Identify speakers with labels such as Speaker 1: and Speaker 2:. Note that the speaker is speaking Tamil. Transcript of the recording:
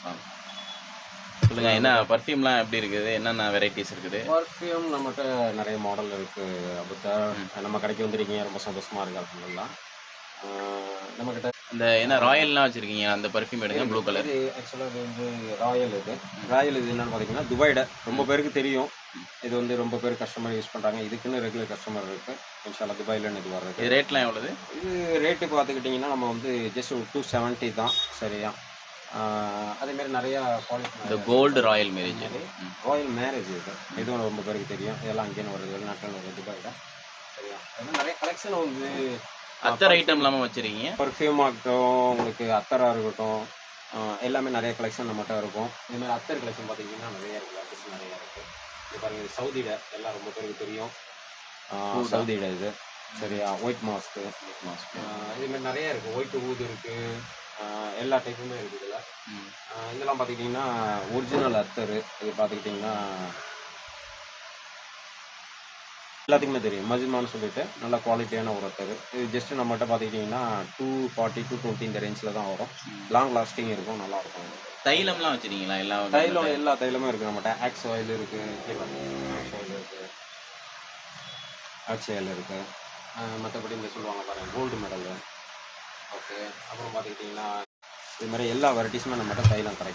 Speaker 1: ஆ. சொல்லுங்க என்ன பர்ஃப்யூம்லாம் எப்படி இருக்குது? என்னென்ன வெரைட்டிஸ் இருக்குது?
Speaker 2: பர்ஃப்யூம் நம்மட்ட நெறைய மாடல் இருக்கு. அபுத்தா
Speaker 1: ம்.
Speaker 2: நம்ம கடைக்கு வந்திருக்கீங்க. ரொம்ப சந்தோஷமா இருக்கு அல்ஹம்துலில்லாஹ். ஆ நம்மகிட்ட
Speaker 1: அந்த என்ன ராயல்லாம் வச்சிருக்கீங்க. அந்த பர்ஃப்யூம் எடுங்க
Speaker 2: இருக்கு.
Speaker 1: Blue colour.
Speaker 2: இது ஆக்சுவலா இது வந்து ராயல் இது.
Speaker 1: ம்.
Speaker 2: ராயல் இது என்னன்னு பார்த்தீங்கன்னா, துபாய்ட ரொம்ப
Speaker 1: ம்.
Speaker 2: பேருக்கு தெரியும்.
Speaker 1: ம்.
Speaker 2: இது வந்து ரொம்ப பேர் கஸ்டமர் யூஸ் பண்றாங்க. இதுக்குன்னு ரெகுலர் கஸ்டமர் இருக்கு. இன்ஷா அல்லாஹ் துபாய்லன்னு இது வர்றது.
Speaker 1: இது ரேட்லாம் எவ்வளவு?
Speaker 2: இது ரேட்டு பார்த்துக்கிட்டிங்கன்னா, நம்ம வந்து ஜஸ்ட் ஒரு 270 தான். சரியா? ஆ அதேமாரி நெறையா குவாலிட்டி
Speaker 1: இந்த
Speaker 2: நெறையா இருக்கு.
Speaker 1: கோல்டு ராயல்
Speaker 2: அது
Speaker 1: மேரேஜ்.
Speaker 2: மாரி
Speaker 1: ம்.
Speaker 2: ராயல் மேரேஜ் இது.
Speaker 1: ம்.
Speaker 2: இதுவும் ரொம்ப பேருக்கு தெரியும். இதெல்லாம் அங்கேன்னு வருது. வெளிநாட்டுல வருது துபாய்ல. சரியா? அது மாரி நெறைய கலெக்ஷன் வந்து
Speaker 1: அத்தர் ஐட்டம் இல்லாம வச்சிருக்கீங்க.
Speaker 2: பர்ஃப்யூம் ஆகட்டும், உங்களுக்கு அத்தரா இருக்கட்டும், எல்லாமே நெறைய கலெக்ஷன் நம்மட்ட இருக்கும். இதுமாரி அத்தர் கலெக்ஷன் பார்த்துக்கிட்டிங்கன்னா நெறைய இருக்கு. வெரைட்டிஸ் நெறைய இருக்கு. இது பாருங்க இது சவுதில எல்லாம் ரொம்ப பேருக்கு தெரியும்.
Speaker 1: ஊதா.
Speaker 2: சவுதில இது.
Speaker 1: ம்.
Speaker 2: சரியா? White mask.
Speaker 1: மாஸ்க்.
Speaker 2: இதுமாரி நெறைய இருக்கு. ஒயிட் ஊது இருக்கு. எல்லா டைப்புமே இருக்கு இதுல.
Speaker 1: ம்.
Speaker 2: இதெல்லாம் பார்த்துக்கிட்டிங்கன்னா, ஒரிஜினல் அத்தரு. இது பார்த்துக்கிட்டிங்கன்னா, எல்லாத்துக்குமே தெரியும். மஜ்மான்னு சொல்லிட்டு நல்ல குவாலிட்டியான ஒரு அத்தரு. இது ஜஸ்ட் நம்மட்ட பார்த்துக்கிட்டிங்கன்னா, 240, 220 இந்த ரேஞ்சில தான் வரும்.
Speaker 1: ம்.
Speaker 2: லாங் லாஸ்டிங் இருக்கும். நல்லாருக்கும்.
Speaker 1: தைலம்லாம் வச்சிருக்கீங்களா? எல்லா
Speaker 2: தைலம் எல்லா தைலமும் இருக்கு நம்மட்ட. ஆக்ஸ் ஆயில் இருக்கு. ஆக்ஸ் ஆயில் இருக்கு. ஆக்ஸ் ஆயில் இருக்கு. மத்தபடி இந்த சொல்லுவாங்க பாருங்க, கோல்டு மெடலு. ஓகே. அப்புறம் பார்த்துக்கிட்டிங்கன்னா, இது மாரி எல்லா வெரைட்டீஸுமே நம்மட்ட தைலம் கிடைக்கும்.